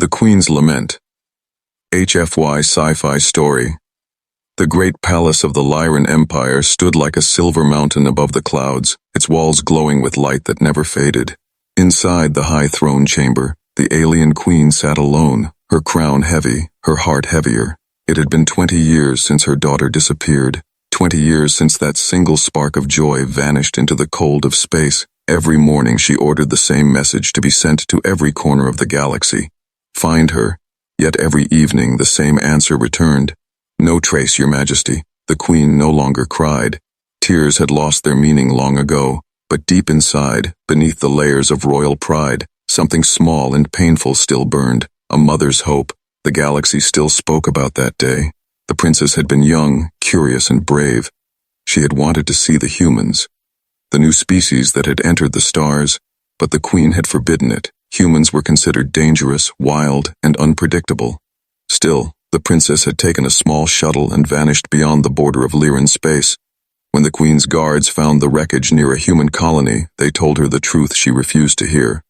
The Queen's Lament. HFY Sci-Fi story. The great palace of the Lyran Empire stood like a silver mountain above the clouds, its walls glowing with light that never faded. Inside the high throne chamber, the alien queen sat alone, her crown heavy, her heart heavier. It had been 20 years since her daughter disappeared, 20 years since that single spark of joy vanished into the cold of space. Every morning she ordered the same message to be sent to every corner of the galaxy. Find her. Yet every evening the same answer returned. No trace, Your Majesty. The Queen no longer cried. Tears had lost their meaning long ago, but deep inside, beneath the layers of royal pride, something small and painful still burned, a mother's hope. The galaxy still spoke about that day. The princess had been young, curious, and brave. She had wanted to see the humans, the new species that had entered the stars, but the Queen had forbidden it. Humans were considered dangerous, wild, and unpredictable. Still, the princess had taken a small shuttle and vanished beyond the border of Lyran space. When the Queen's guards found the wreckage near a human colony, they told her the truth she refused to hear.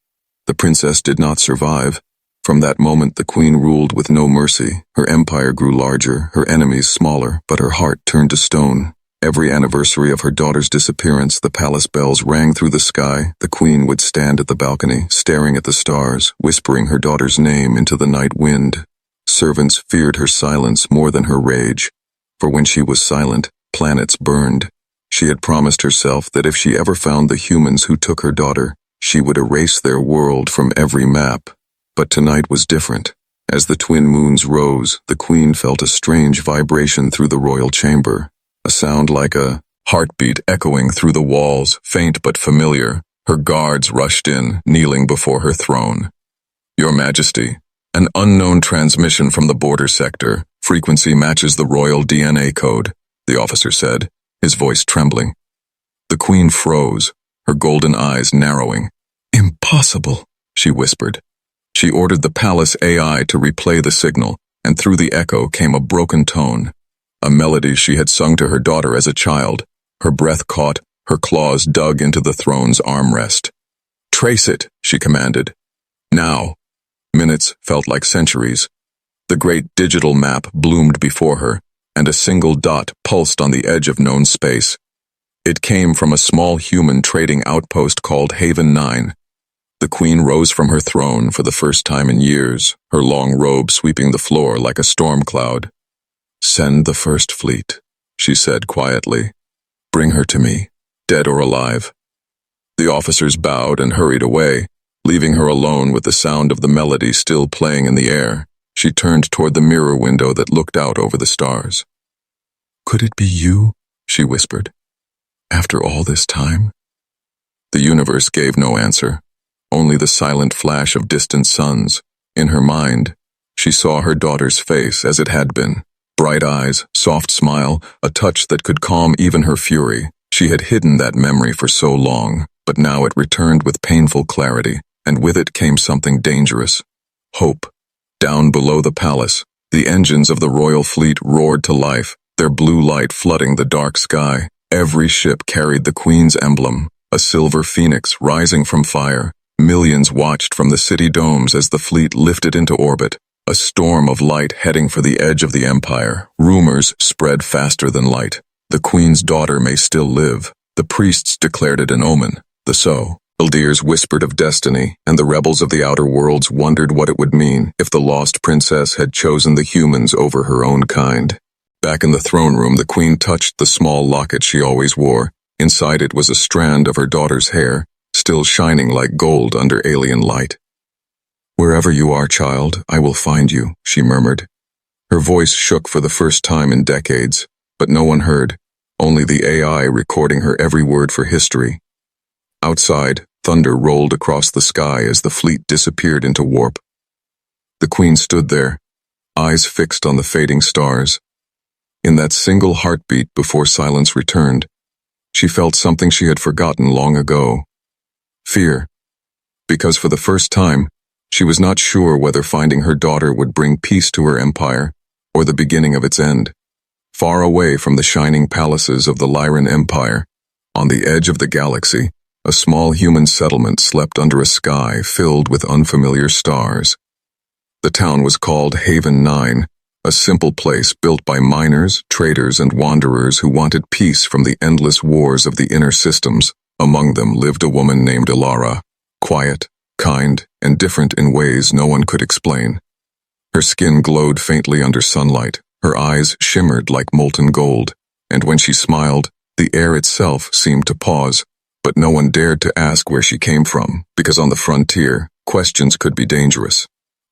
The princess did not survive. From that moment, the Queen ruled with no mercy. Her empire grew larger, her enemies smaller, but her heart turned to stone. Every anniversary of her daughter's disappearance, the palace bells rang through the sky. The Queen would stand at the balcony, staring at the stars, whispering her daughter's name into the night wind. Servants feared her silence more than her rage, for when she was silent, planets burned. She had promised herself that if she ever found the humans who took her daughter, she would erase their world from every map. But tonight was different. As the twin moons rose, the Queen felt a strange vibration through the royal chamber. A sound like a heartbeat echoing through the walls, faint but familiar. Her guards rushed in, kneeling before her throne. Your Majesty, an unknown transmission from the border sector. Frequency matches the royal DNA code, the officer said, his voice trembling. The Queen froze, her golden eyes narrowing. Impossible, she whispered. She ordered the palace AI to replay the signal, and through the echo came a broken tone. A melody she had sung to her daughter as a child. Her breath caught, her claws dug into the throne's armrest. Trace it, she commanded. Now. Minutes felt like centuries. The great digital map bloomed before her, and a single dot pulsed on the edge of known space. It came from a small human trading outpost called Haven 9. The Queen rose from her throne for the first time in years, her long robe sweeping the floor like a storm cloud. Send the first fleet, she said quietly. Bring her to me, dead or alive. The officers bowed and hurried away, leaving her alone with the sound of the melody still playing in the air. She turned toward the mirror window that looked out over the stars. Could it be you? She whispered. After all this time? The universe gave no answer, only the silent flash of distant suns. In her mind, she saw her daughter's face as it had been. Bright eyes, soft smile, a touch that could calm even her fury. She had hidden that memory for so long, but now it returned with painful clarity, and with it came something dangerous. Hope. Down below the palace, the engines of the royal fleet roared to life, their blue light flooding the dark sky. Every ship carried the Queen's emblem, a silver phoenix rising from fire. Millions watched from the city domes as the fleet lifted into orbit. A storm of light heading for the edge of the empire. Rumors spread faster than light. The Queen's daughter may still live. The priests declared it an omen. The Eldirs whispered of destiny, and the rebels of the outer worlds wondered what it would mean if the lost princess had chosen the humans over her own kind. Back in the throne room, the Queen touched the small locket she always wore. Inside it was a strand of her daughter's hair, still shining like gold under alien light. Wherever you are, child, I will find you, she murmured. Her voice shook for the first time in decades, but no one heard, only the AI recording her every word for history. Outside, thunder rolled across the sky as the fleet disappeared into warp. The Queen stood there, eyes fixed on the fading stars. In that single heartbeat before silence returned, she felt something she had forgotten long ago. Fear. Because for the first time, she was not sure whether finding her daughter would bring peace to her empire or the beginning of its end. Far away from the shining palaces of the Lyran Empire, on the edge of the galaxy, a small human settlement slept under a sky filled with unfamiliar stars. The town was called Haven 9, a simple place built by miners, traders, and wanderers who wanted peace from the endless wars of the inner systems. Among them lived a woman named Ilara, quiet, kind, and different in ways no one could explain. Her skin glowed faintly under sunlight, her eyes shimmered like molten gold, and when she smiled, the air itself seemed to pause. But no one dared to ask where she came from, because on the frontier, questions could be dangerous.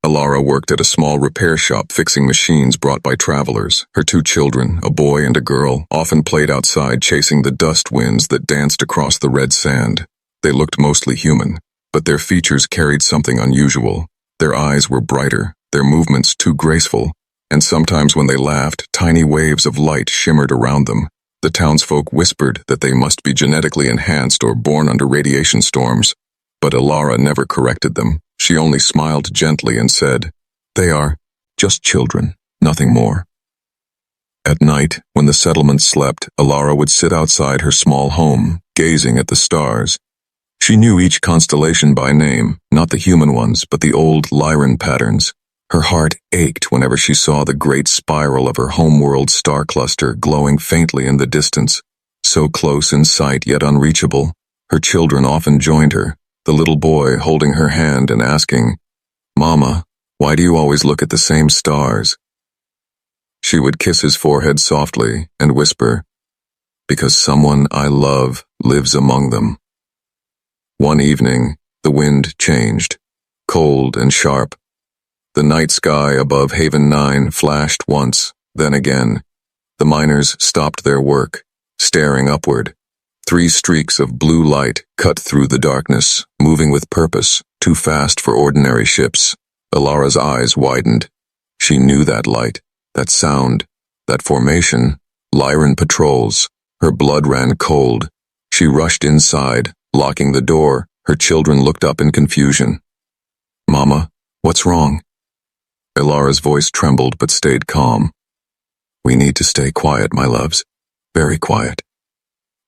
Ilara worked at a small repair shop fixing machines brought by travelers. Her 2 children, a boy and a girl, often played outside chasing the dust winds that danced across the red sand. They looked mostly human, but their features carried something unusual. Their eyes were brighter, their movements too graceful, and sometimes when they laughed, tiny waves of light shimmered around them. The townsfolk whispered that they must be genetically enhanced or born under radiation storms, but Ilara never corrected them. She only smiled gently and said, "They are just children, nothing more." At night, when the settlement slept, Ilara would sit outside her small home, gazing at the stars. She knew each constellation by name, not the human ones, but the old Lyran patterns. Her heart ached whenever she saw the great spiral of her homeworld star cluster glowing faintly in the distance, so close in sight yet unreachable. Her children often joined her, the little boy holding her hand and asking, "Mama, why do you always look at the same stars?" She would kiss his forehead softly and whisper, "Because someone I love lives among them." One evening, the wind changed, cold and sharp. The night sky above Haven 9 flashed once, then again. The miners stopped their work, staring upward. 3 streaks of blue light cut through the darkness, moving with purpose, too fast for ordinary ships. Ilara's eyes widened. She knew that light, that sound, that formation, Lyran patrols. Her blood ran cold. She rushed inside, locking the door. Her children looked up in confusion. "Mama, what's wrong?" Ilara's voice trembled but stayed calm. "We need to stay quiet, my loves. Very quiet."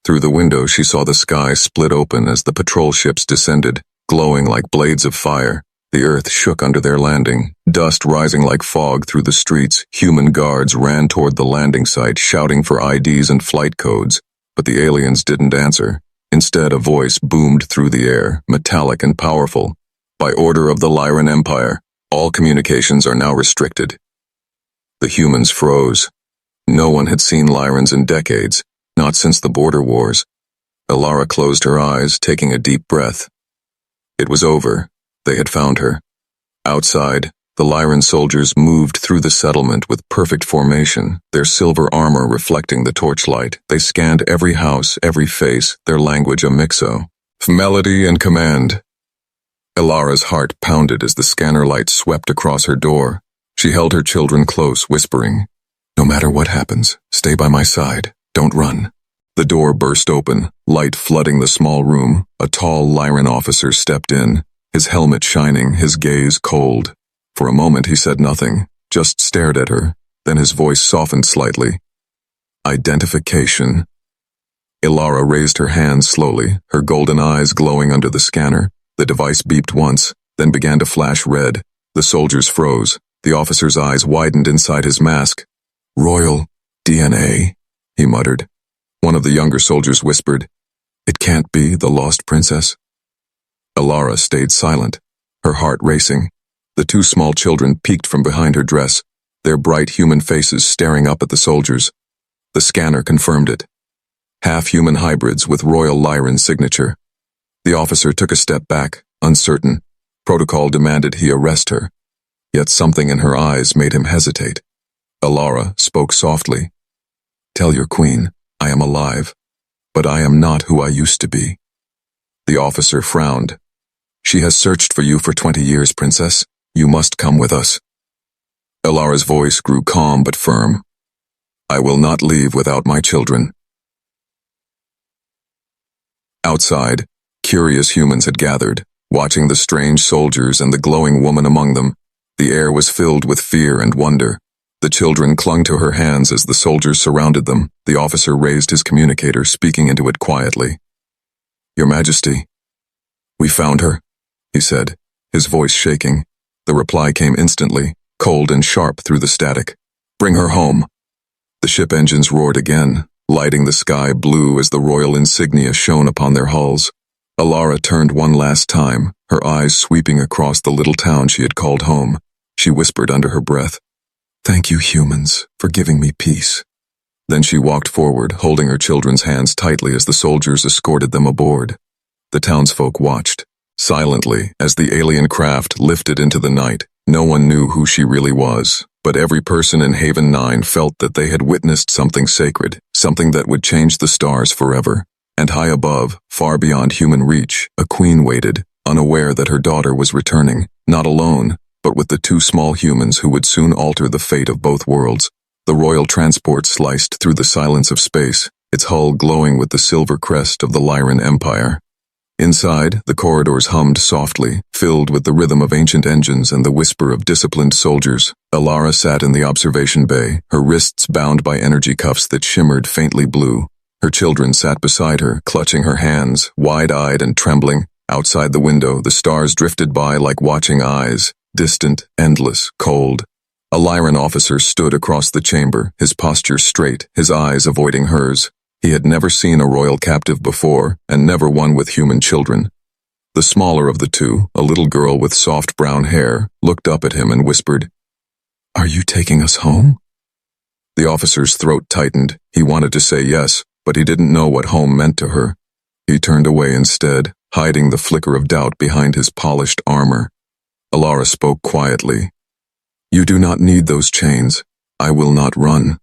Through the window she saw the sky split open as the patrol ships descended, glowing like blades of fire. The earth shook under their landing, dust rising like fog through the streets. Human guards ran toward the landing site, shouting for IDs and flight codes, but the aliens didn't answer. Instead, a voice boomed through the air, metallic and powerful. "By order of the Lyran Empire, all communications are now restricted." The humans froze. No one had seen Lyrans in decades, not since the border wars. Ilara closed her eyes, taking a deep breath. It was over. They had found her. Outside, the Lyran soldiers moved through the settlement with perfect formation, their silver armor reflecting the torchlight. They scanned every house, every face, their language a mixo. Melody and command. Ilara's heart pounded as the scanner light swept across her door. She held her children close, whispering, "No matter what happens, stay by my side. Don't run." The door burst open, light flooding the small room. A tall Lyran officer stepped in, his helmet shining, his gaze cold. For a moment he said nothing, just stared at her, then his voice softened slightly. "Identification." Ilara raised her hands slowly, her golden eyes glowing under the scanner. The device beeped once, then began to flash red. The soldiers froze. The officer's eyes widened inside his mask. "Royal DNA," he muttered. One of the younger soldiers whispered, "It can't be the lost princess." Ilara stayed silent, her heart racing. The 2 small children peeked from behind her dress, their bright human faces staring up at the soldiers. The scanner confirmed it. Half-human hybrids with Royal Lyran signature. The officer took a step back, uncertain. Protocol demanded he arrest her. Yet something in her eyes made him hesitate. Ilara spoke softly. "Tell your queen, I am alive, but I am not who I used to be." The officer frowned. "She has searched for you for 20 years, princess. You must come with us." Ilara's voice grew calm but firm. "I will not leave without my children." Outside, curious humans had gathered, watching the strange soldiers and the glowing woman among them. The air was filled with fear and wonder. The children clung to her hands as the soldiers surrounded them. The officer raised his communicator, speaking into it quietly. "Your Majesty, we found her," he said, his voice shaking. The reply came instantly, cold and sharp through the static. Bring her home. The ship engines roared again, lighting the sky blue as the royal insignia shone upon their hulls. Alara turned one last time, her eyes sweeping across the little town she had called home. She whispered under her breath, "Thank you, humans, for giving me peace." Then she walked forward, holding her children's hands tightly as the soldiers escorted them aboard. The townsfolk watched, silently, as the alien craft lifted into the night. No one knew who she really was, but every person in Haven 9 felt that they had witnessed something sacred, something that would change the stars forever. And high above, far beyond human reach, a queen waited, unaware that her daughter was returning, not alone, but with the two small humans who would soon alter the fate of both worlds. The royal transport sliced through the silence of space, its hull glowing with the silver crest of the Lyran Empire. Inside, the corridors hummed softly, filled with the rhythm of ancient engines and the whisper of disciplined soldiers. Alara sat in the observation bay, her wrists bound by energy cuffs that shimmered faintly blue. Her children sat beside her, clutching her hands, wide-eyed and trembling. Outside the window, the stars drifted by like watching eyes, distant, endless, cold. A Lyran officer stood across the chamber, his posture straight, his eyes avoiding hers. He had never seen a royal captive before, and never one with human children. The smaller of the two, a little girl with soft brown hair, looked up at him and whispered, "Are you taking us home?" The officer's throat tightened. He wanted to say yes, but he didn't know what home meant to her. He turned away instead, hiding the flicker of doubt behind his polished armor. Alara spoke quietly. "You do not need those chains. I will not run."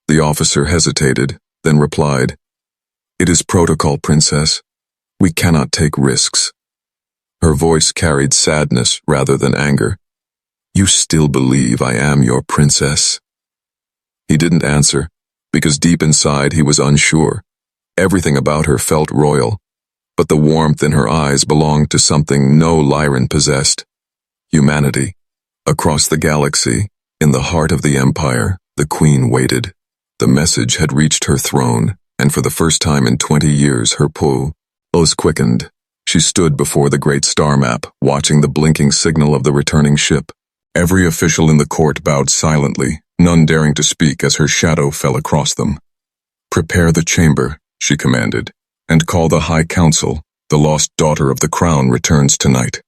The officer hesitated, then replied, "It is protocol, Princess. We cannot take risks." Her voice carried sadness rather than anger. "You still believe I am your princess?" He didn't answer, because deep inside he was unsure. Everything about her felt royal, but the warmth in her eyes belonged to something no Lyran possessed. Humanity. Across the galaxy, in the heart of the Empire, the Queen waited. The message had reached her throne, and for the first time in 20 years her pulse quickened. She stood before the great star map, watching the blinking signal of the returning ship. Every official in the court bowed silently, none daring to speak as her shadow fell across them. "Prepare the chamber," she commanded, "and call the High Council. The lost daughter of the crown returns tonight."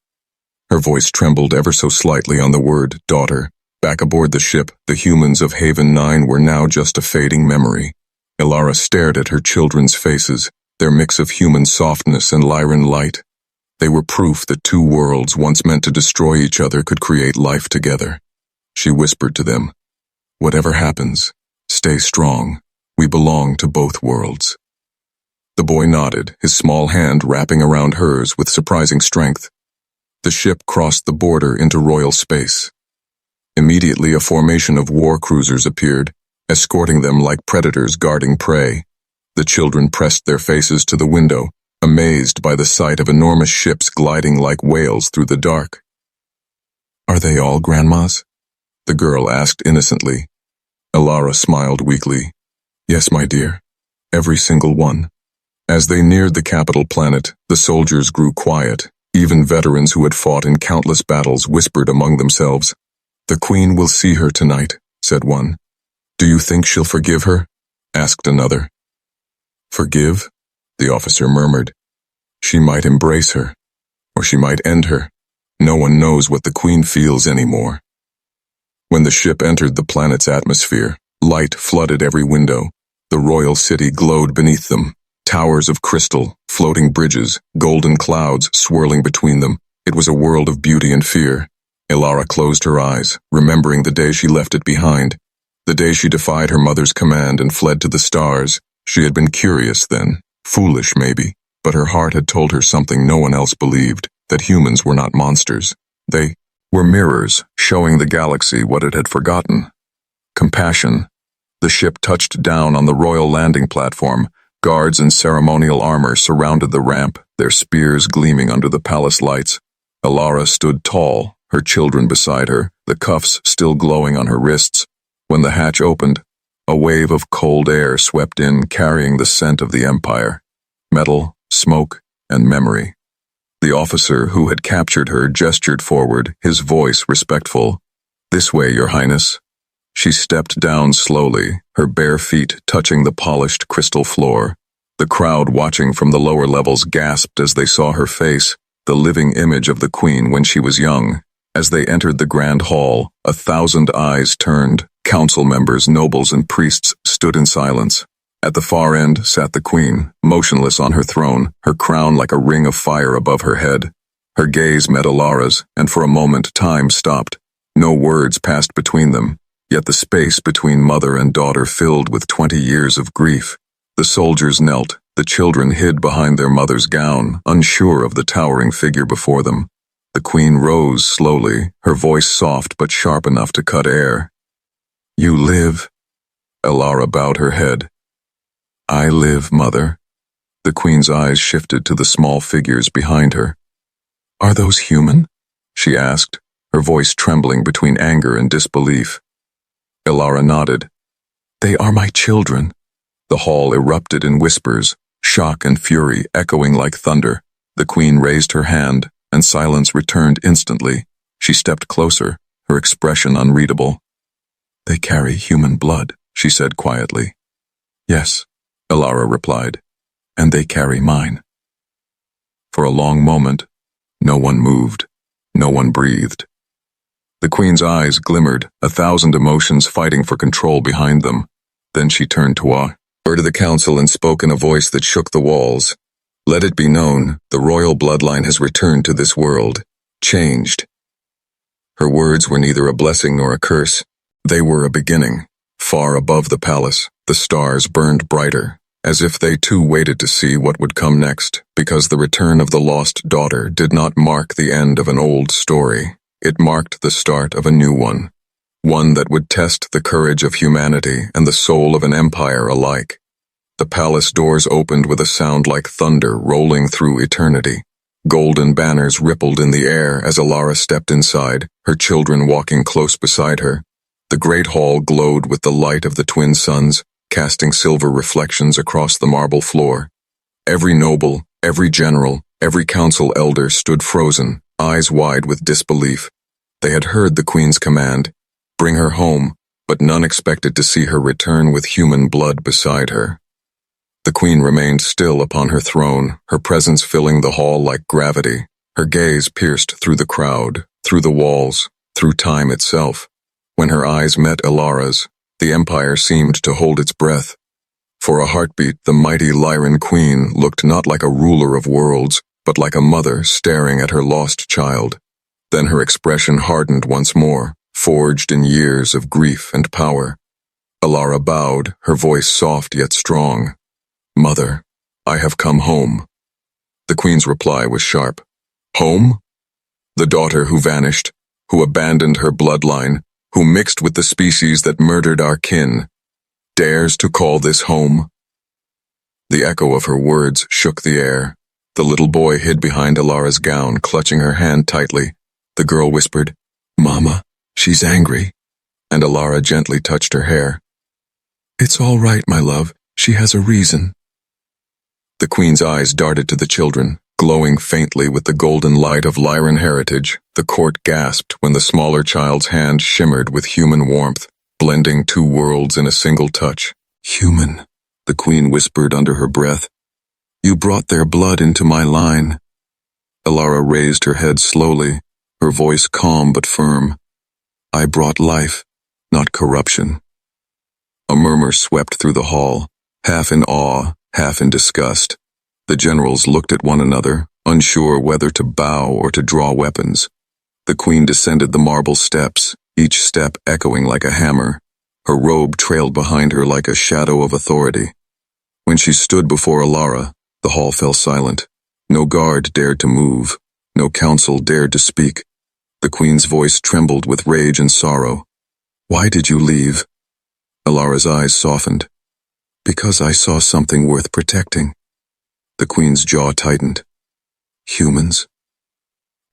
Her voice trembled ever so slightly on the word daughter. Back aboard the ship, the humans of Haven 9 were now just a fading memory. Alara stared at her children's faces, their mix of human softness and Lyran light. They were proof that two worlds once meant to destroy each other could create life together. She whispered to them, "Whatever happens, stay strong. We belong to both worlds." The boy nodded, his small hand wrapping around hers with surprising strength. The ship crossed the border into royal space. Immediately a formation of war cruisers appeared, escorting them like predators guarding prey. The children pressed their faces to the window, amazed by the sight of enormous ships gliding like whales through the dark. "Are they all grandmas?" the girl asked innocently. Alara smiled weakly. "Yes, my dear. Every single one." As they neared the capital planet, the soldiers grew quiet. Even veterans who had fought in countless battles whispered among themselves. "The Queen will see her tonight," said one. "Do you think she'll forgive her?" asked another. "Forgive?" the officer murmured. "She might embrace her, or she might end her. No one knows what the Queen feels anymore." When the ship entered the planet's atmosphere, light flooded every window. The royal city glowed beneath them. Towers of crystal, floating bridges, golden clouds swirling between them. It was a world of beauty and fear. Alara closed her eyes, remembering the day she left it behind. The day she defied her mother's command and fled to the stars. She had been curious then, foolish maybe, but her heart had told her something no one else believed, that humans were not monsters. They were mirrors, showing the galaxy what it had forgotten. Compassion. The ship touched down on the royal landing platform. Guards in ceremonial armor surrounded the ramp, their spears gleaming under the palace lights. Alara stood tall, her children beside her, the cuffs still glowing on her wrists. When the hatch opened, a wave of cold air swept in, carrying the scent of the Empire. Metal, smoke, and memory. The officer who had captured her gestured forward, his voice respectful. "This way, Your Highness." She stepped down slowly, her bare feet touching the polished crystal floor. The crowd watching from the lower levels gasped as they saw her face, the living image of the Queen when she was young. As they entered the grand hall, 1,000 eyes turned. Council members, nobles, and priests stood in silence. At the far end sat the Queen, motionless on her throne, her crown like a ring of fire above her head. Her gaze met Alara's, and for a moment time stopped. No words passed between them, yet the space between mother and daughter filled with 20 years of grief. The soldiers knelt, the children hid behind their mother's gown, unsure of the towering figure before them. The Queen rose slowly, her voice soft but sharp enough to cut air. "You live." Alara bowed her head. "I live, Mother." The Queen's eyes shifted to the small figures behind her. "Are those human?" she asked, her voice trembling between anger and disbelief. Alara nodded. "They are my children." The hall erupted in whispers, shock and fury echoing like thunder. The Queen raised her hand, and silence returned instantly. She stepped closer, her expression unreadable. "They carry human blood," she said quietly. "Yes," Alara replied, "and they carry mine." For a long moment, no one moved, no one breathed. The Queen's eyes glimmered, 1,000 emotions fighting for control behind them. Then she turned to the council and spoke in a voice that shook the walls. "Let it be known, the royal bloodline has returned to this world, changed." Her words were neither a blessing nor a curse. They were a beginning. Far above the palace, the stars burned brighter, as if they too waited to see what would come next, because the return of the lost daughter did not mark the end of an old story. It marked the start of a new one. One that would test the courage of humanity and the soul of an empire alike. The palace doors opened with a sound like thunder rolling through eternity. Golden banners rippled in the air as Alara stepped inside, her children walking close beside her. The great hall glowed with the light of the twin suns, casting silver reflections across the marble floor. Every noble, every general, every council elder stood frozen, eyes wide with disbelief. They had heard the Queen's command, bring her home, but none expected to see her return with human blood beside her. The Queen remained still upon her throne, her presence filling the hall like gravity. Her gaze pierced through the crowd, through the walls, through time itself. When her eyes met Alara's, the empire seemed to hold its breath. For a heartbeat, the mighty Lyran Queen looked not like a ruler of worlds, but like a mother staring at her lost child. Then her expression hardened once more, forged in years of grief and power. Alara bowed, her voice soft yet strong. "Mother, I have come home." The Queen's reply was sharp. "Home?" The daughter who vanished, who abandoned her bloodline, who mixed with the species that murdered our kin, dares to call this home? The echo of her words shook the air. The little boy hid behind Alara's gown, clutching her hand tightly. The girl whispered, "Mama, she's angry," and Alara gently touched her hair. "It's all right, my love. She has a reason." The Queen's eyes darted to the children, glowing faintly with the golden light of Lyran heritage. The court gasped when the smaller child's hand shimmered with human warmth, blending two worlds in a single touch. "Human," the Queen whispered under her breath. "You brought their blood into my line." Alara raised her head slowly, her voice calm but firm. "I brought life, not corruption." A murmur swept through the hall, half in awe, half in disgust. The generals looked at one another, unsure whether to bow or to draw weapons. The Queen descended the marble steps, each step echoing like a hammer. Her robe trailed behind her like a shadow of authority. When she stood before Alara, the hall fell silent. No guard dared to move, no council dared to speak. The Queen's voice trembled with rage and sorrow. "Why did you leave?" Alara's eyes softened. "Because I saw something worth protecting." The Queen's jaw tightened. "Humans?"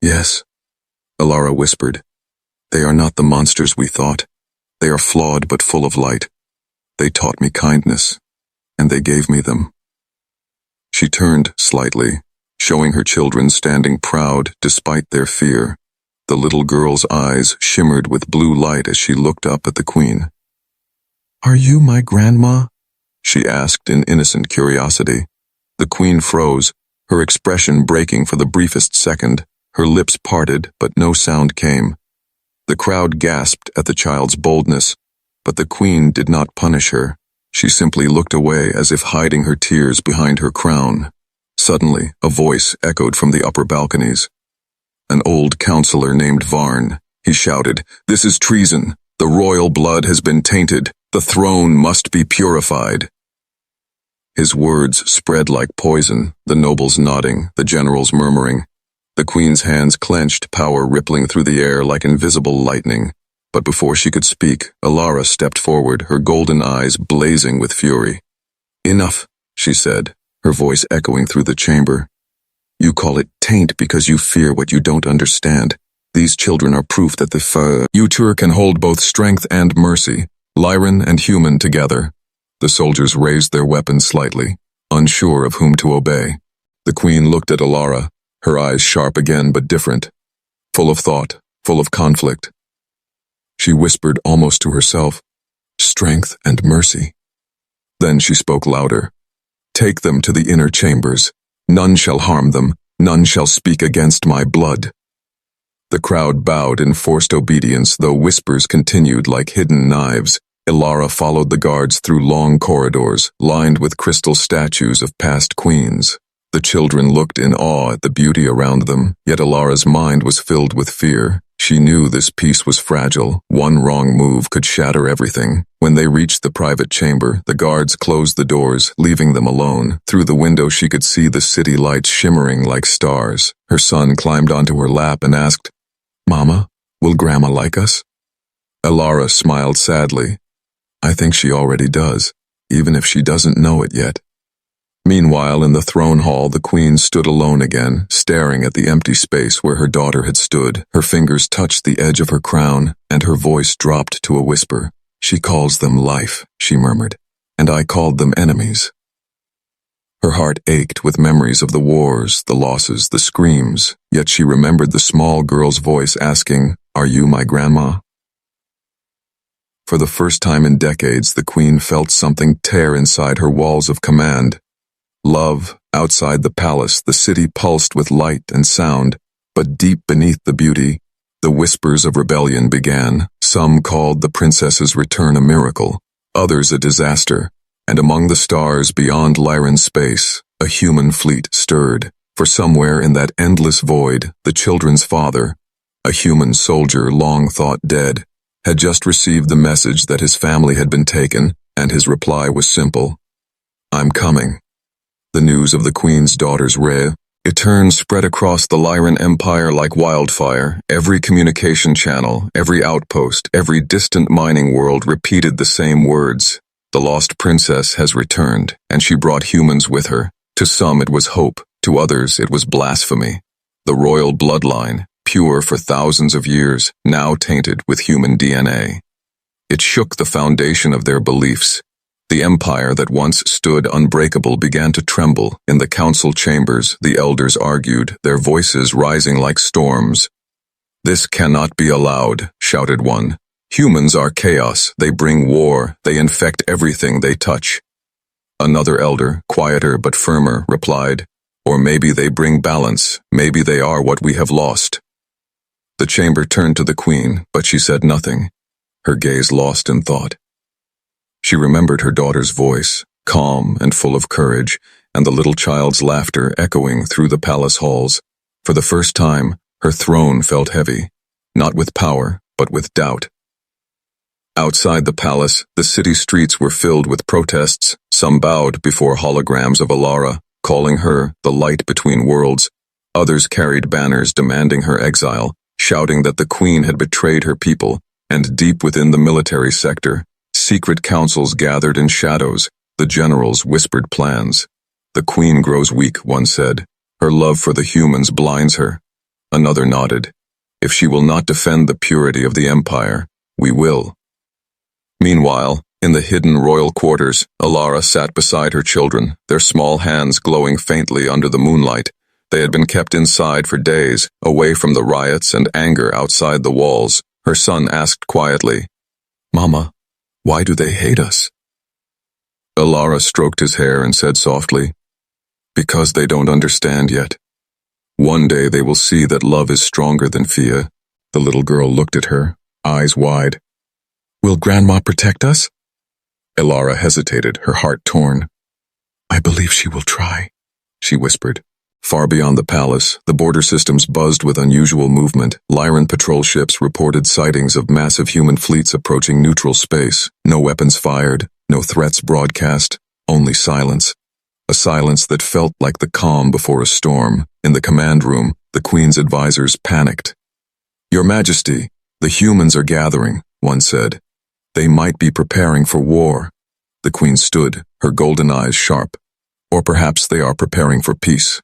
"Yes," Alara whispered. "They are not the monsters we thought. They are flawed but full of light. They taught me kindness, and they gave me them." She turned slightly, showing her children standing proud despite their fear. The little girl's eyes shimmered with blue light as she looked up at the queen. "Are you my grandma?" she asked in innocent curiosity. The queen froze, her expression breaking for the briefest second. Her lips parted, but no sound came. The crowd gasped at the child's boldness, but the queen did not punish her. She simply looked away as if hiding her tears behind her crown. Suddenly, a voice echoed from the upper balconies. An old counselor named Varn. He shouted, "This is treason. The royal blood has been tainted. The throne must be purified." His words spread like poison, the nobles nodding, the generals murmuring. The queen's hands clenched, power rippling through the air like invisible lightning. But before she could speak, Alara stepped forward, her golden eyes blazing with fury. "Enough," she said, her voice echoing through the chamber. "You call it taint because you fear what you don't understand. These children are proof that the future can hold both strength and mercy, Lyran and human together." The soldiers raised their weapons slightly, unsure of whom to obey. The queen looked at Alara, her eyes sharp again but different, full of thought, full of conflict. She whispered almost to herself, "Strength and mercy." Then she spoke louder. "Take them to the inner chambers. None shall harm them. None shall speak against my blood." The crowd bowed in forced obedience, though whispers continued like hidden knives. Alara followed the guards through long corridors, lined with crystal statues of past queens. The children looked in awe at the beauty around them, yet Alara's mind was filled with fear. She knew this peace was fragile. One wrong move could shatter everything. When they reached the private chamber, the guards closed the doors, leaving them alone. Through the window she could see the city lights shimmering like stars. Her son climbed onto her lap and asked, "Mama, will Grandma like us?" Alara smiled sadly. "I think she already does, even if she doesn't know it yet." Meanwhile, in the throne hall, the queen stood alone again, staring at the empty space where her daughter had stood. Her fingers touched the edge of her crown, and her voice dropped to a whisper. "She calls them life," she murmured, "and I called them enemies." Her heart ached with memories of the wars, the losses, the screams, yet she remembered the small girl's voice asking, "Are you my grandma?" For the first time in decades, the queen felt something tear inside her walls of command. Love, outside the palace, the city pulsed with light and sound, but deep beneath the beauty, the whispers of rebellion began. Some called the princess's return a miracle, others a disaster, and among the stars beyond Lyran's space, a human fleet stirred. For somewhere in that endless void, the children's father, a human soldier long thought dead, had just received the message that his family had been taken, and his reply was simple, "I'm coming." The news of the queen's daughter's return spread across the Lyran Empire like wildfire. Every communication channel, every outpost, every distant mining world repeated the same words. The lost princess has returned, and she brought humans with her. To some it was hope, to others it was blasphemy. The royal bloodline, pure for thousands of years, now tainted with human DNA. It shook the foundation of their beliefs. The empire that once stood unbreakable began to tremble. In the council chambers, the elders argued, their voices rising like storms. "This cannot be allowed," shouted one. "Humans are chaos, they bring war, they infect everything they touch." Another elder, quieter but firmer, replied, "Or maybe they bring balance, maybe they are what we have lost." The chamber turned to the queen, but she said nothing, her gaze lost in thought. She remembered her daughter's voice, calm and full of courage, and the little child's laughter echoing through the palace halls. For the first time, her throne felt heavy, not with power, but with doubt. Outside the palace, the city streets were filled with protests. Some bowed before holograms of Alara, calling her the light between worlds. Others carried banners demanding her exile, shouting that the queen had betrayed her people, and deep within the military sector, secret councils gathered in shadows, the generals whispered plans. "The queen grows weak," one said. "Her love for the humans blinds her." Another nodded. "If she will not defend the purity of the empire, we will." Meanwhile, in the hidden royal quarters, Alara sat beside her children, their small hands glowing faintly under the moonlight. They had been kept inside for days, away from the riots and anger outside the walls. Her son asked quietly, "Mama, why do they hate us?" Elara stroked his hair and said softly, "Because they don't understand yet. One day they will see that love is stronger than fear." The little girl looked at her, eyes wide. "Will Grandma protect us?" Elara hesitated, her heart torn. "I believe she will try," she whispered. Far beyond the palace, the border systems buzzed with unusual movement. Lyran patrol ships reported sightings of massive human fleets approaching neutral space. No weapons fired, no threats broadcast, only silence. A silence that felt like the calm before a storm. In the command room, the Queen's advisors panicked. "Your Majesty, the humans are gathering," one said. "They might be preparing for war." The Queen stood, her golden eyes sharp. "Or perhaps they are preparing for peace."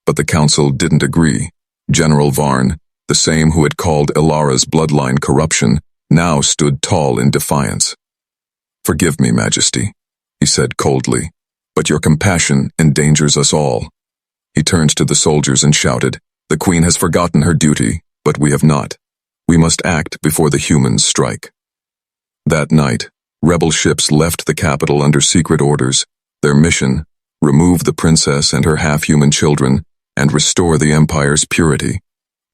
But the council didn't agree. General Varn, the same who had called Elara's bloodline corruption, now stood tall in defiance. "Forgive me, Majesty," he said coldly, "but your compassion endangers us all." He turned to the soldiers and shouted, "The Queen has forgotten her duty, but we have not. We must act before the humans strike." That night, rebel ships left the capital under secret orders. Their mission: remove the princess and her half-human children, and restore the Empire's purity.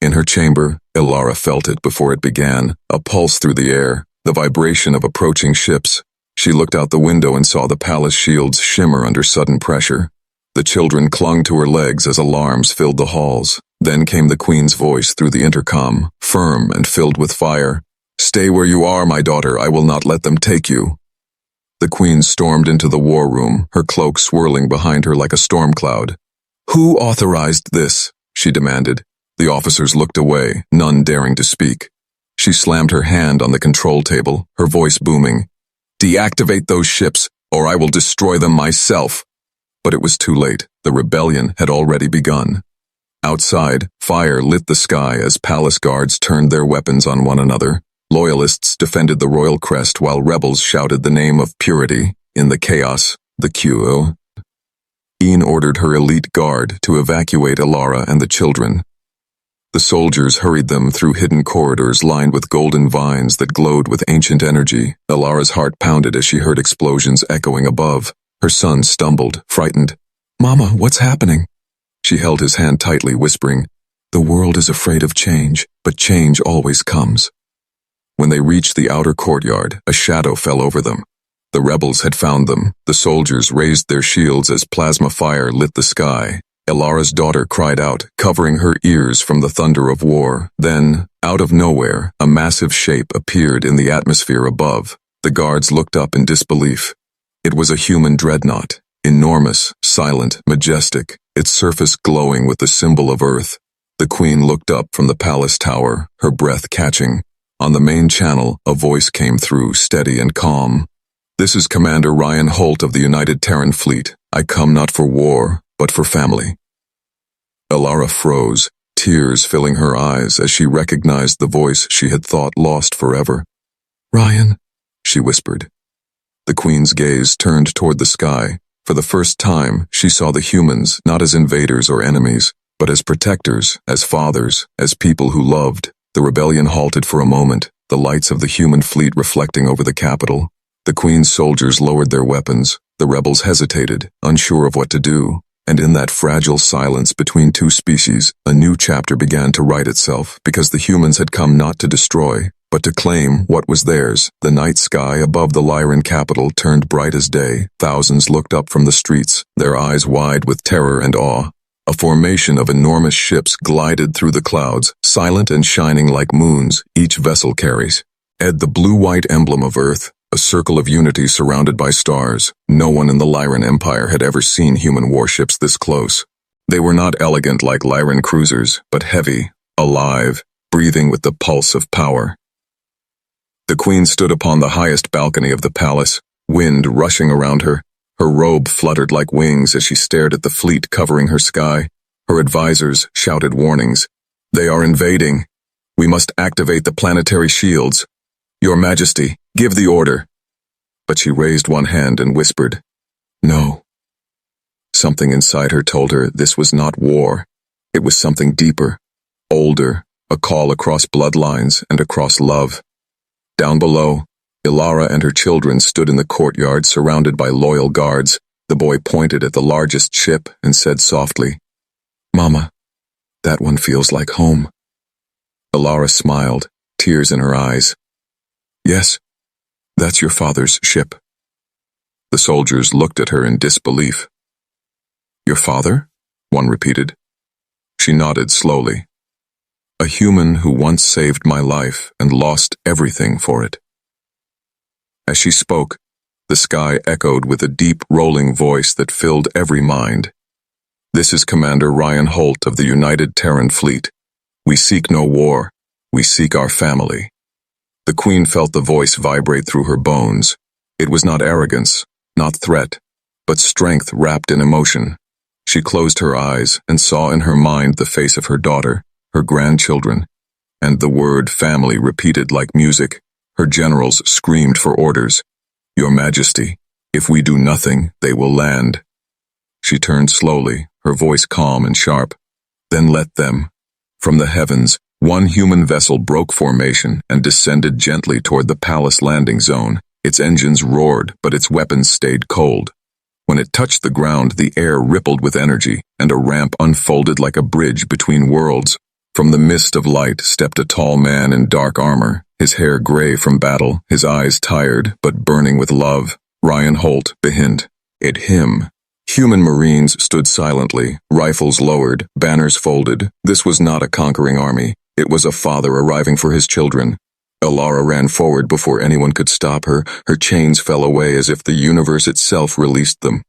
In her chamber, Elara felt it before it began, a pulse through the air, the vibration of approaching ships. She looked out the window and saw the palace shields shimmer under sudden pressure. The children clung to her legs as alarms filled the halls. Then came the Queen's voice through the intercom, firm and filled with fire. "Stay where you are, my daughter. I will not let them take you." The Queen stormed into the war room, her cloak swirling behind her like a storm cloud. "Who authorized this?" she demanded. The officers looked away, none daring to speak. She slammed her hand on the control table, her voice booming. "Deactivate those ships, or I will destroy them myself." But it was too late. The rebellion had already begun. Outside, fire lit the sky as palace guards turned their weapons on one another. Loyalists defended the royal crest while rebels shouted the name of purity. In the chaos, the QO. Ian ordered her elite guard to evacuate Elara and the children. The soldiers hurried them through hidden corridors lined with golden vines that glowed with ancient energy. Elara's heart pounded as she heard explosions echoing above. Her son stumbled, frightened. "Mama, what's happening?" She held his hand tightly, whispering, "The world is afraid of change, but change always comes." When they reached the outer courtyard, a shadow fell over them. The rebels had found them. The soldiers raised their shields as plasma fire lit the sky. Elara's daughter cried out, covering her ears from the thunder of war. Then, out of nowhere, a massive shape appeared in the atmosphere above. The guards looked up in disbelief. It was a human dreadnought, enormous, silent, majestic, its surface glowing with the symbol of Earth. The Queen looked up from the palace tower, her breath catching. On the main channel, a voice came through, steady and calm. "This is Commander Ryan Holt of the United Terran Fleet. I come not for war, but for family." Elara froze, tears filling her eyes as she recognized the voice she had thought lost forever. "Ryan," she whispered. The Queen's gaze turned toward the sky. For the first time, she saw the humans not as invaders or enemies, but as protectors, as fathers, as people who loved. The rebellion halted for a moment, the lights of the human fleet reflecting over the capital. The Queen's soldiers lowered their weapons. The rebels hesitated, unsure of what to do. And in that fragile silence between two species, a new chapter began to write itself, because the humans had come not to destroy, but to claim what was theirs. The night sky above the Lyran capital turned bright as day. Thousands looked up from the streets, their eyes wide with terror and awe. A formation of enormous ships glided through the clouds, silent and shining like moons, each vessel carries. Ed, the blue-white emblem of Earth, a circle of unity surrounded by stars. No one in the Lyran Empire had ever seen human warships this close. They were not elegant like Lyran cruisers, but heavy, alive, breathing with the pulse of power. The Queen stood upon the highest balcony of the palace, wind rushing around her. Her robe fluttered like wings as she stared at the fleet covering her sky. Her advisors shouted warnings. "They are invading. We must activate the planetary shields. Your Majesty, give the order." But she raised one hand and whispered, "No." Something inside her told her this was not war. It was something deeper, older, a call across bloodlines and across love. Down below, Ilara and her children stood in the courtyard surrounded by loyal guards. The boy pointed at the largest ship and said softly, "Mama, that one feels like home." Ilara smiled, tears in her eyes. "Yes, that's your father's ship." The soldiers looked at her in disbelief. "Your father?" one repeated. She nodded slowly. "A human who once saved my life and lost everything for it." As she spoke, the sky echoed with a deep, rolling voice that filled every mind. "This is Commander Ryan Holt of the United Terran Fleet. We seek no war. We seek our family." The Queen felt the voice vibrate through her bones. It was not arrogance, not threat, but strength wrapped in emotion. She closed her eyes and saw in her mind the face of her daughter, her grandchildren, and the word family repeated like music. Her generals screamed for orders. "Your Majesty, if we do nothing, they will land." She turned slowly, her voice calm and sharp. "Then let them." From the heavens, one human vessel broke formation and descended gently toward the palace landing zone. Its engines roared, but its weapons stayed cold. When it touched the ground, the air rippled with energy, and a ramp unfolded like a bridge between worlds. From the mist of light stepped a tall man in dark armor, his hair gray from battle, his eyes tired but burning with love. Ryan Holt, behind it him. Human Marines stood silently, rifles lowered, banners folded. This was not a conquering army. It was a father arriving for his children. Ilara ran forward before anyone could stop her. Her chains fell away as if the universe itself released them.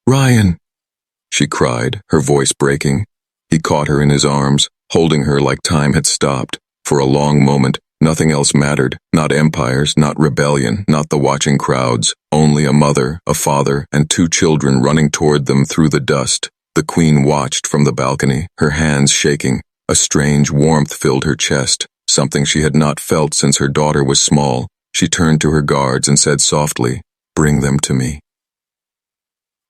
"Ryan!" she cried, her voice breaking. He caught her in his arms, holding her like time had stopped. For a long moment, nothing else mattered, not empires, not rebellion, not the watching crowds, only a mother, a father, and two children running toward them through the dust. The Queen watched from the balcony, her hands shaking. A strange warmth filled her chest, something she had not felt since her daughter was small. She turned to her guards and said softly, "Bring them to me."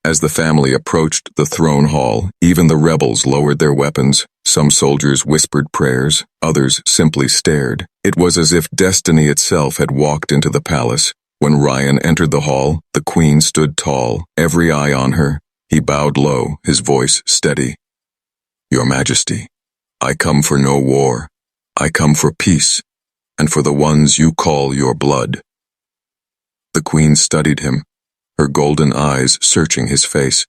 As the family approached the throne hall, even the rebels lowered their weapons. Some soldiers whispered prayers, others simply stared. It was as if destiny itself had walked into the palace. When Ryan entered the hall, the Queen stood tall, every eye on her. He bowed low, his voice steady. "Your Majesty, I come for no war. I come for peace, and for the ones you call your blood." The Queen studied him, her golden eyes searching his face.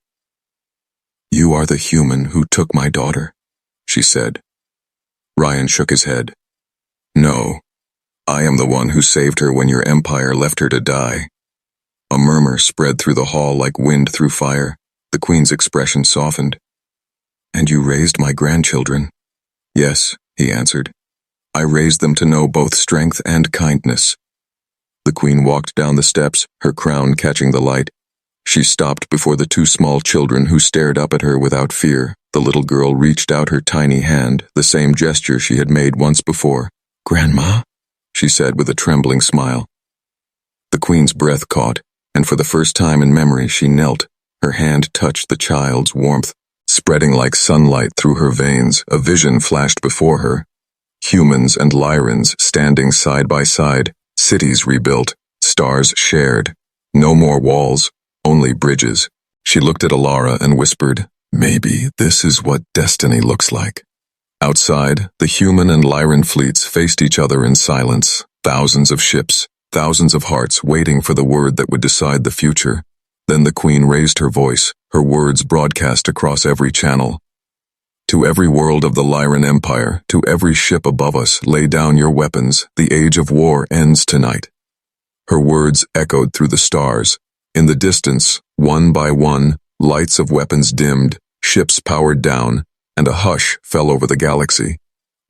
"You are the human who took my daughter," she said. Ryan shook his head. "No, I am the one who saved her when your empire left her to die." A murmur spread through the hall like wind through fire. The Queen's expression softened. "And you raised my grandchildren?" "Yes," he answered. "I raised them to know both strength and kindness." The Queen walked down the steps, her crown catching the light. She stopped before the two small children who stared up at her without fear. The little girl reached out her tiny hand, the same gesture she had made once before. "Grandma?" she said with a trembling smile. The Queen's breath caught, and for the first time in memory she knelt. Her hand touched the child's warmth, spreading like sunlight through her veins. A vision flashed before her. Humans and Lyrans standing side by side, cities rebuilt, stars shared. No more walls, only bridges. She looked at Ilara and whispered, "Maybe this is what destiny looks like." Outside, the human and Lyran fleets faced each other in silence. Thousands of ships, thousands of hearts waiting for the word that would decide the future. Then the Queen raised her voice, her words broadcast across every channel. "To every world of the Lyran Empire, to every ship above us, lay down your weapons. The age of war ends tonight." Her words echoed through the stars. In the distance, one by one, lights of weapons dimmed, ships powered down, and a hush fell over the galaxy.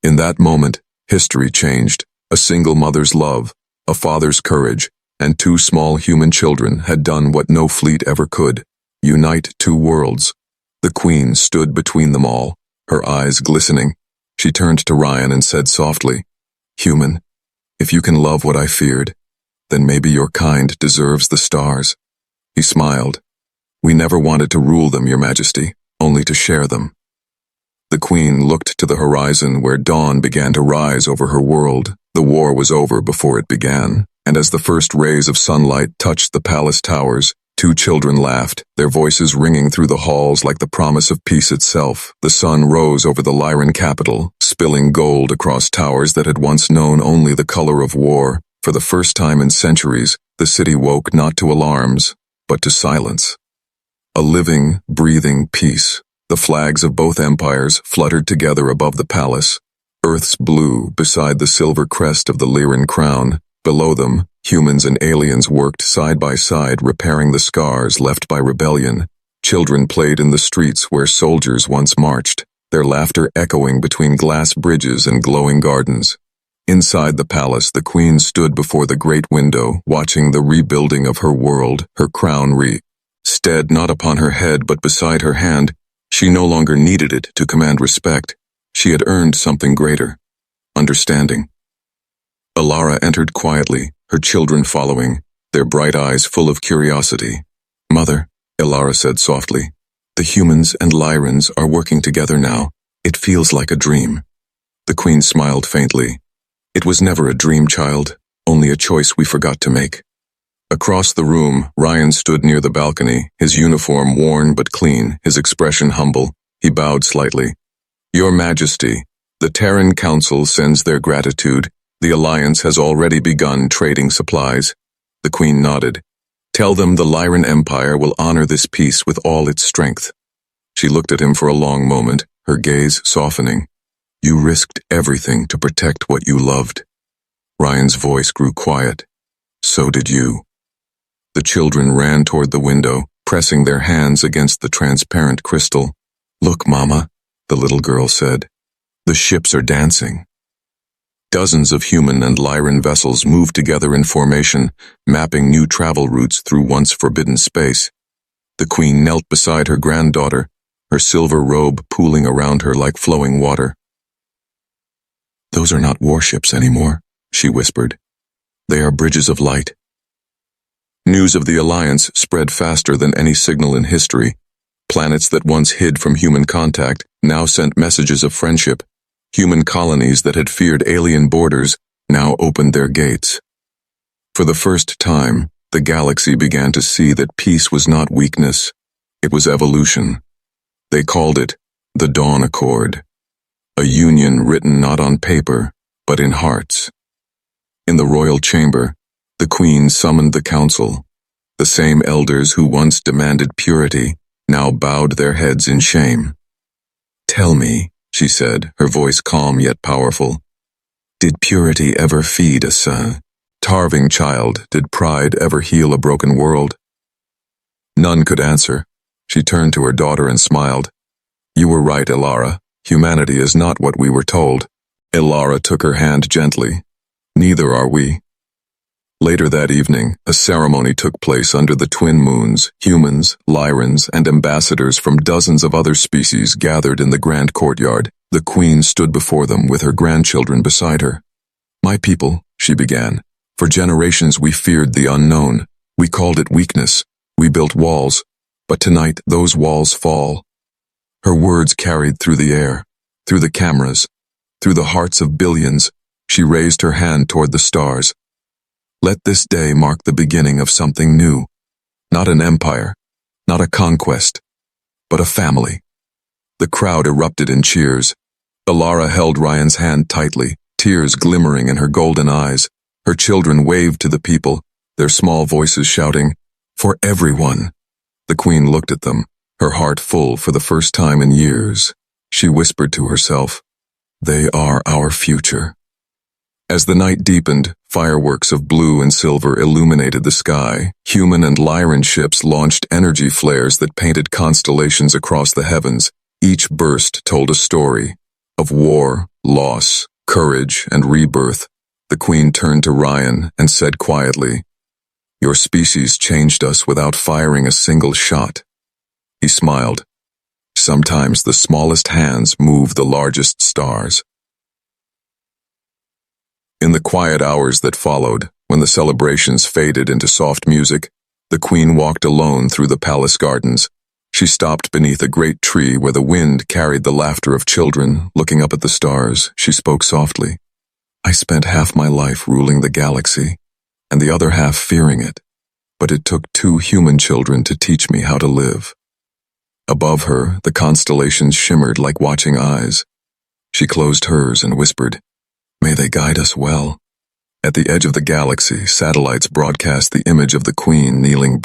In that moment, history changed. A single mother's love, a father's courage, and two small human children had done what no fleet ever could: unite two worlds. The Queen stood between them all, her eyes glistening. She turned to Ryan and said softly, "Human, if you can love what I feared, then maybe your kind deserves the stars." He smiled. "We never wanted to rule them, Your Majesty, only to share them." The queen looked to the horizon where dawn began to rise over her world. The war was over before it began, and as the first rays of sunlight touched the palace towers, two children laughed, their voices ringing through the halls like the promise of peace itself. The sun rose over the Lyran capital, spilling gold across towers that had once known only the color of war. For the first time in centuries, the city woke not to alarms, but to silence. A living, breathing peace. The flags of both empires fluttered together above the palace, Earth's blue beside the silver crest of the Lyran crown. Below them, humans and aliens worked side by side, repairing the scars left by rebellion. Children played in the streets where soldiers once marched, their laughter echoing between glass bridges and glowing gardens. Inside the palace, the queen stood before the great window, watching the rebuilding of her world, her crown stead not upon her head but beside her hand. She no longer needed it to command respect. She had earned something greater: understanding. Alara entered quietly, her children following, their bright eyes full of curiosity. "Mother," Alara said softly, "the humans and Lyrans are working together now. It feels like a dream." The queen smiled faintly. "It was never a dream, child, only a choice we forgot to make." Across the room, Ryan stood near the balcony, his uniform worn but clean, his expression humble. He bowed slightly. "Your Majesty, the Terran Council sends their gratitude. The Alliance has already begun trading supplies." The Queen nodded. "Tell them the Lyran Empire will honor this peace with all its strength." She looked at him for a long moment, her gaze softening. "You risked everything to protect what you loved." Ryan's voice grew quiet. "So did you." The children ran toward the window, pressing their hands against the transparent crystal. "Look, Mama," the little girl said. "The ships are dancing." Dozens of human and Lyran vessels moved together in formation, mapping new travel routes through once forbidden space. The queen knelt beside her granddaughter, her silver robe pooling around her like flowing water. "Those are not warships anymore," she whispered. "They are bridges of light." News of the Alliance spread faster than any signal in history. Planets that once hid from human contact now sent messages of friendship. Human colonies that had feared alien borders now opened their gates. For the first time, the galaxy began to see that peace was not weakness, it was evolution. They called it the Dawn Accord, a union written not on paper, but in hearts. In the royal chamber, the queen summoned the council. The same elders who once demanded purity now bowed their heads in shame. "Tell me," she said, her voice calm yet powerful, "did purity ever feed a starving child? Did pride ever heal a broken world?" None could answer. She turned to her daughter and smiled. "You were right, Alara. Humanity is not what we were told." Alara took her hand gently. "Neither are we." Later that evening, a ceremony took place under the twin moons. Humans, Lyrans, and ambassadors from dozens of other species gathered in the grand courtyard. The queen stood before them with her grandchildren beside her. "My people," she began, "for generations we feared the unknown. We called it weakness. We built walls. But tonight those walls fall." Her words carried through the air, through the cameras, through the hearts of billions. She raised her hand toward the stars. "Let this day mark the beginning of something new. Not an empire, not a conquest, but a family." The crowd erupted in cheers. Alara held Ryan's hand tightly, tears glimmering in her golden eyes. Her children waved to the people, their small voices shouting, "For everyone." The queen looked at them, her heart full for the first time in years. She whispered to herself, "They are our future." As the night deepened, fireworks of blue and silver illuminated the sky. Human and Lyran ships launched energy flares that painted constellations across the heavens. Each burst told a story of war, loss, courage, and rebirth. The queen turned to Ryan and said quietly, "Your species changed us without firing a single shot." He smiled. "Sometimes the smallest hands move the largest stars." In the quiet hours that followed, when the celebrations faded into soft music, the queen walked alone through the palace gardens. She stopped beneath a great tree where the wind carried the laughter of children. Looking up at the stars, she spoke softly. I spent half my life ruling the galaxy, and the other half fearing it, but it took 2 human children to teach me how to live. Above her, the constellations shimmered like watching eyes. She closed hers and whispered, May they guide us well. At the edge of the galaxy, satellites broadcast the image of the Queen kneeling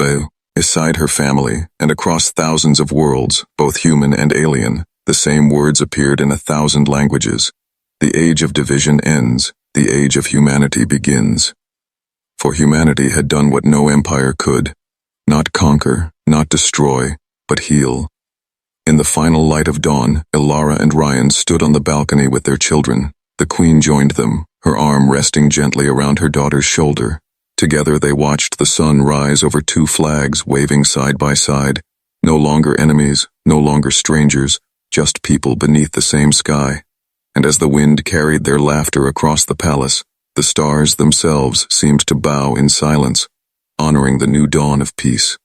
beside her family, and across thousands of worlds, both human and alien, the same words appeared in 1,000 languages. The age of division ends, the age of humanity begins. For humanity had done what no empire could, not conquer, not destroy, but heal. In the final light of dawn, Ilara and Ryan stood on the balcony with their children. The Queen joined them, her arm resting gently around her daughter's shoulder. Together they watched the sun rise over 2 flags waving side by side. No longer enemies, no longer strangers, just people beneath the same sky. And as the wind carried their laughter across the palace, the stars themselves seemed to bow in silence, honoring the new dawn of peace.